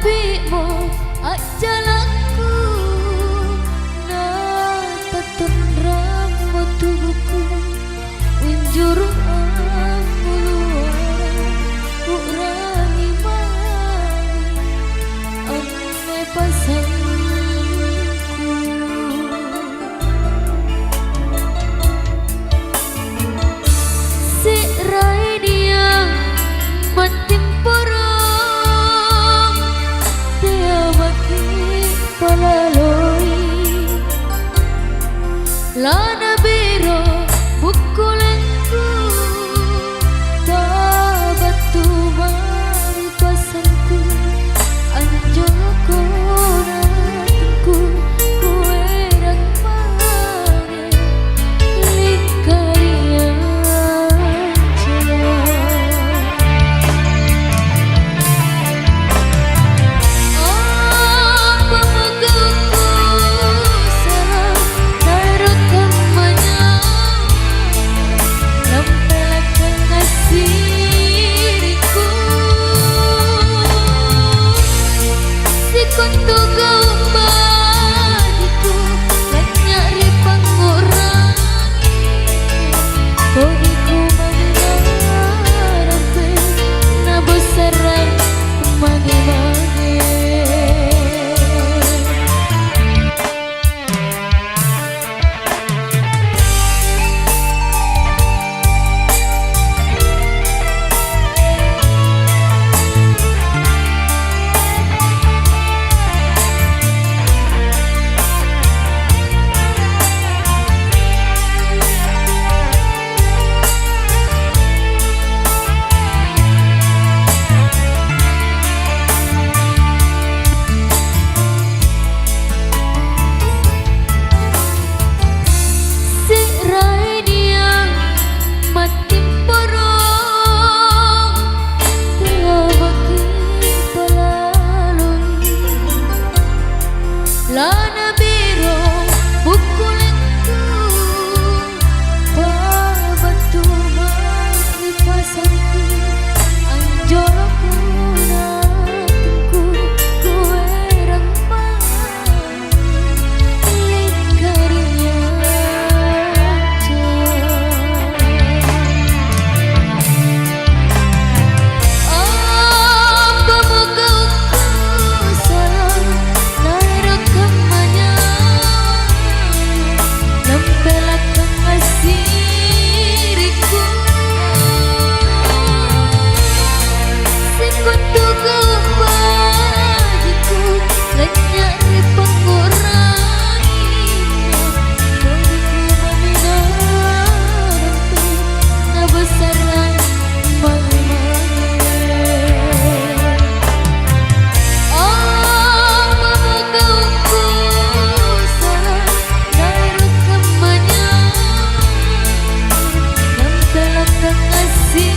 apimu ajalanku na tetep rambut tubuhku unjur aku urangi mani ane pasangku si rai dia mati porong dia bagi palaloi lana biro bukulenku babatu mari pasanku anjoko nantiku kueran mange lingkarian apa megangku sarang taruhkan nampelakan kasihku si kuntu gaumbadiku lan nyari pangurangi kogiku mengarangke na besaran mage-mage lana biro bukulenku babatu mari pasangku anjoloku nantiku kuerang mange lingkarian apa megangku sarang nampelakan kasihku si kuntu gaumbadiku lan nyari pangurangi kogiku meminarangke na besaran mage-mage apa megangku sarang nampelakan kasih